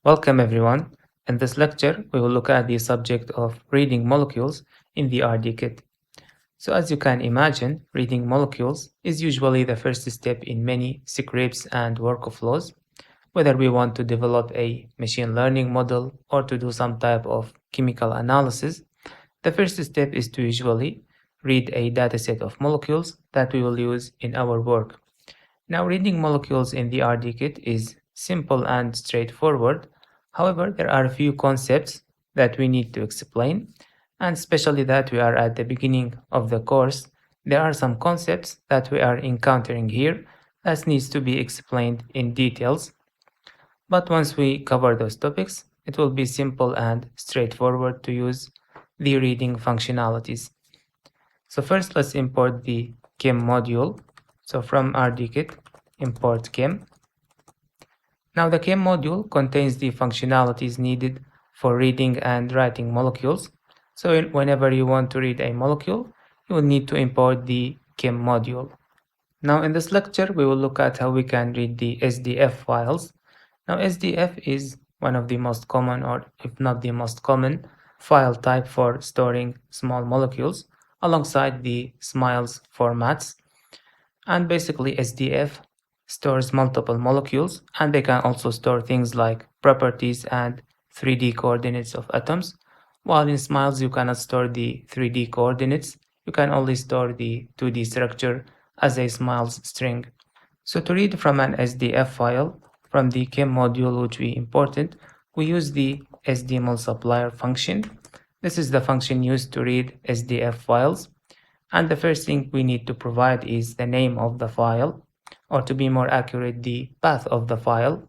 Welcome everyone. In this lecture, we will look at the subject of reading molecules in the RDKit. So as you can imagine, reading molecules is usually the first step in many scripts and workflows. Whether we want to develop a machine learning model or to do some type of chemical analysis, the first step is to usually read a dataset of molecules that we will use in our work. Now, reading molecules in the RDKit is simple and straightforward. However, there are a few concepts that we need to explain, and especially that we are at the beginning of the course, there are some concepts that we are encountering here that needs to be explained in details. But once we cover those topics, it will be simple and straightforward to use the reading functionalities. So first, let's import the chem module. So from RDKit, import chem. Now the chem module contains the functionalities needed for reading and writing molecules. So whenever you want to read a molecule, you will need to import the chem module. Now in this lecture, we will look at how we can read the SDF files. Now SDF is one of the most common, or if not the most common, file type for storing small molecules alongside the SMILES formats. And basically SDF stores multiple molecules, and they can also store things like properties and 3D coordinates of atoms. While in SMILES you cannot store the 3D coordinates, you can only store the 2D structure as a SMILES string. So to read from an SDF file from the chem module which we imported, we use the SDMolSupplier function. This is the function used to read SDF files. And the first thing we need to provide is the name of the file, or to be more accurate, the path of the file.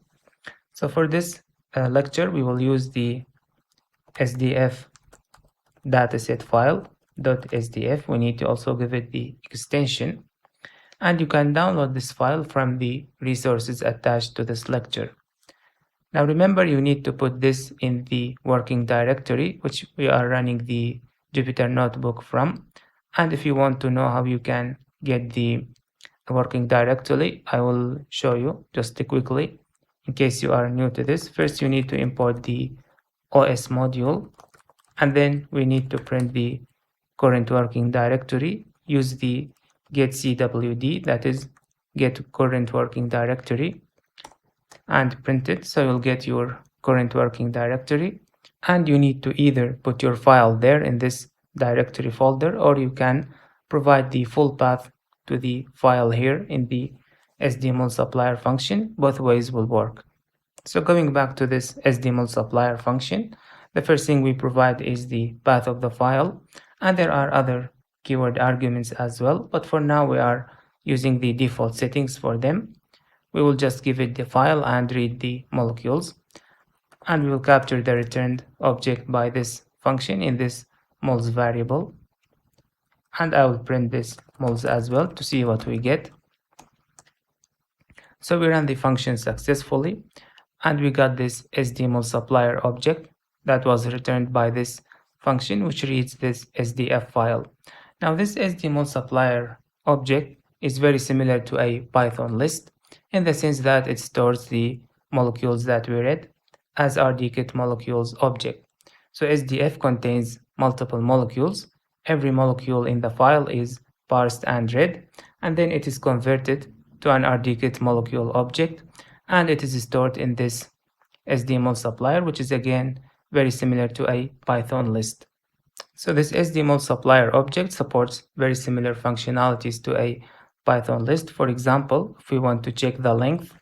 So for this lecture, we will use the SDF dataset file .sdf. We need to also give it the extension. And you can download this file from the resources attached to this lecture. Now remember, you need to put this in the working directory, which we are running the Jupyter notebook from. And if you want to know how you can get the working directory, I will show you just quickly in case you are new to this. First, you need to import the OS module, and then we need to print the current working directory. Use the getCwd, that is get current working directory, and print it, so you'll get your current working directory. And you need to either put your file there in this directory folder, or you can provide the full path to the file here in the SDMolSupplier function. Both ways will work. So going back to this SDMolSupplier function, the first thing we provide is the path of the file, and there are other keyword arguments as well, but for now we are using the default settings for them. We will just give it the file and read the molecules, and we will capture the returned object by this function in this moles variable, and I will print this moles as well to see what we get. So we ran the function successfully, and we got this SDMolSupplier object that was returned by this function, which reads this SDF file. Now this SDMolSupplier object is very similar to a Python list in the sense that it stores the molecules that we read as RDKit molecules object. So SDF contains multiple molecules. Every molecule in the file is parsed and read, and then it is converted to an RDKit molecule object, and it is stored in this SDMolSupplier, which is again very similar to a Python list. So this SDMolSupplier object supports very similar functionalities to a Python list. For example, if we want to check the length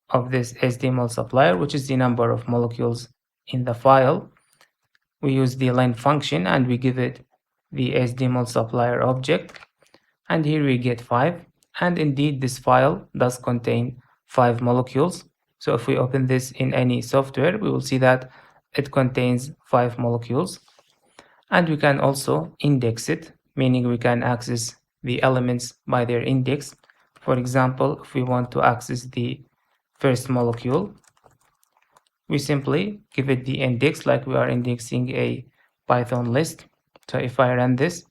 of this SDMolSupplier, which is the number of molecules in the file, we use the len function and we give it the SDMolSupplier object, and here we get 5. And indeed this file does contain 5 molecules. So if we open this in any software, we will see that it contains 5 molecules. And we can also index it, meaning we can access the elements by their index. For example, if we want to access the first molecule, we simply give it the index like we are indexing a Python list. So if I run this,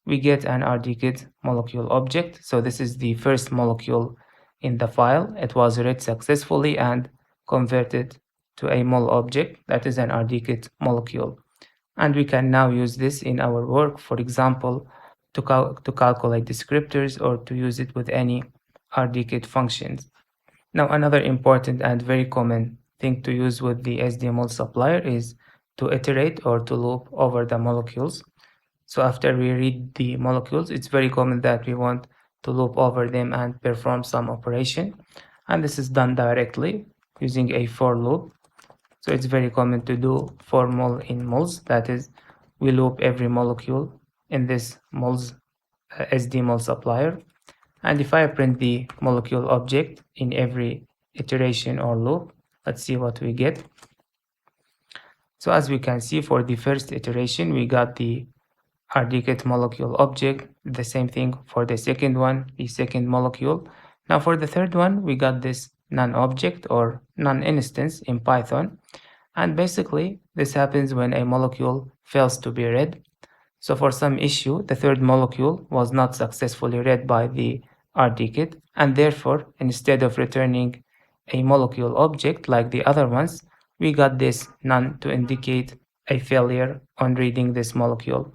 we get an RDKit molecule object. So this is the first molecule in the file. It was read successfully and converted to a mol object that is an RDKit molecule. And we can now use this in our work, for example, to calculate descriptors or to use it with any RDKit functions. Now, another important and very common thing to use with the SDMolSupplier is to iterate or to loop over the molecules. So after we read the molecules, it's very common that we want to loop over them and perform some operation. And this is done directly using a for loop. So it's very common to do for mol in mols. That is, we loop every molecule in this mols SDMolSupplier. And if I print the molecule object in every iteration or loop, let's see what we get. So as we can see, for the first iteration, we got the RDKit molecule object. The same thing for the second one, the second molecule. Now for the third one, we got this non-object or non-instance in Python. And basically, this happens when a molecule fails to be read. So for some issue, the third molecule was not successfully read by the RDKit, and therefore, instead of returning a molecule object like the other ones, we got this none to indicate a failure on reading this molecule.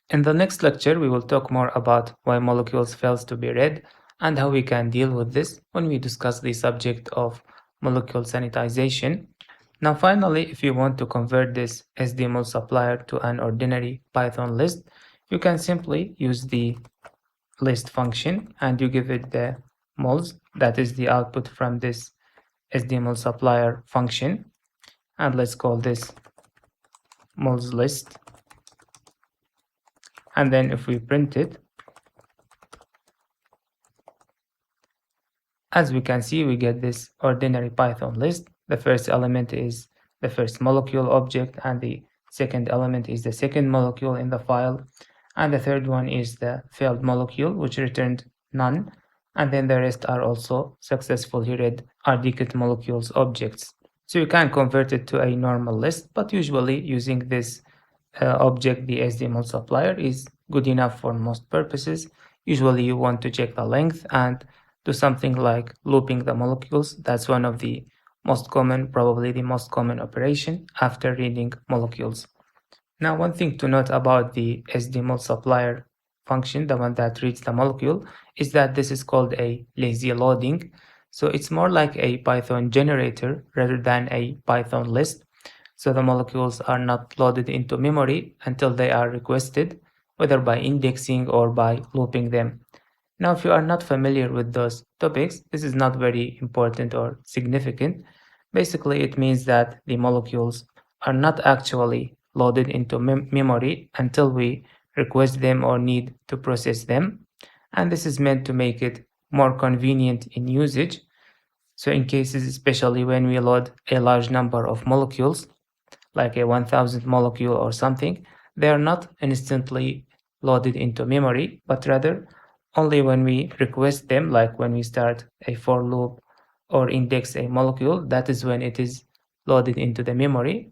In the next lecture, we will talk more about why molecules fails to be read and how we can deal with this when we discuss the subject of molecule sanitization. Now finally, if you want to convert this SDMolSupplier to an ordinary Python list, you can simply use the list function and you give it the mols, that is the output from this SDMolSupplier function. And let's call this mols list. And then if we print it, as we can see, we get this ordinary Python list. The first element is the first molecule object, and the second element is the second molecule in the file, and the third one is the failed molecule, which returned none, and then the rest are also successfully read RDKit molecules objects. So you can convert it to a normal list, but usually using this object, the SDMolSupplier, is good enough for most purposes. Usually you want to check the length and do something like looping the molecules. That's one of the most common, probably the most common operation after reading molecules. Now, one thing to note about the SDMolSupplier function, the one that reads the molecule, is that this is called a lazy loading. So it's more like a Python generator rather than a Python list. So the molecules are not loaded into memory until they are requested, whether by indexing or by looping them. Now, if you are not familiar with those topics, this is not very important or significant. Basically, it means that the molecules are not actually loaded into memory until we request them or need to process them. And this is meant to make it more convenient in usage. So in cases, especially when we load a large number of molecules, like a 1000 molecule or something, they are not instantly loaded into memory, but rather only when we request them, like when we start a for loop or index a molecule, that is when it is loaded into the memory.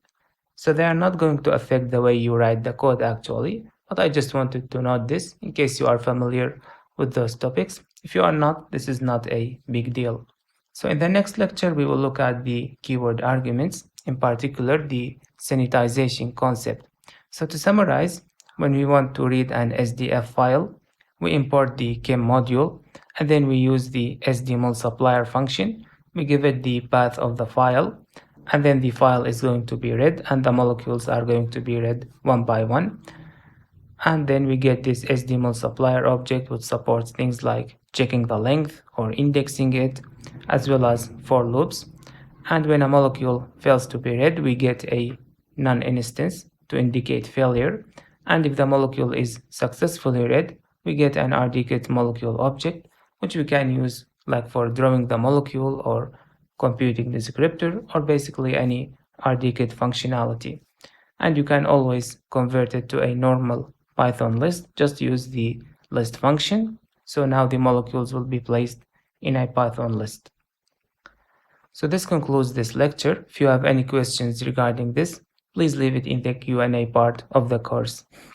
So they are not going to affect the way you write the code actually, but I just wanted to note this in case you are familiar with those topics. If you are not, this is not a big deal. So in the next lecture, we will look at the keyword arguments, in particular the sanitization concept. So to summarize, when we want to read an SDF file, we import the chem module, and then we use the SDMolSupplier function. We give it the path of the file, and then the file is going to be read, and the molecules are going to be read one by one. And then we get this SDMolSupplier object, which supports things like checking the length or indexing it, as well as for loops. And when a molecule fails to be read, we get a non-instance to indicate failure. And if the molecule is successfully read, we get an RDKit molecule object, which we can use like for drawing the molecule or computing the descriptor or basically any RDKit functionality. And you can always convert it to a normal Python list. Just use the list function. So now the molecules will be placed in a Python list. So this concludes this lecture. If you have any questions regarding this, please leave it in the Q&A part of the course.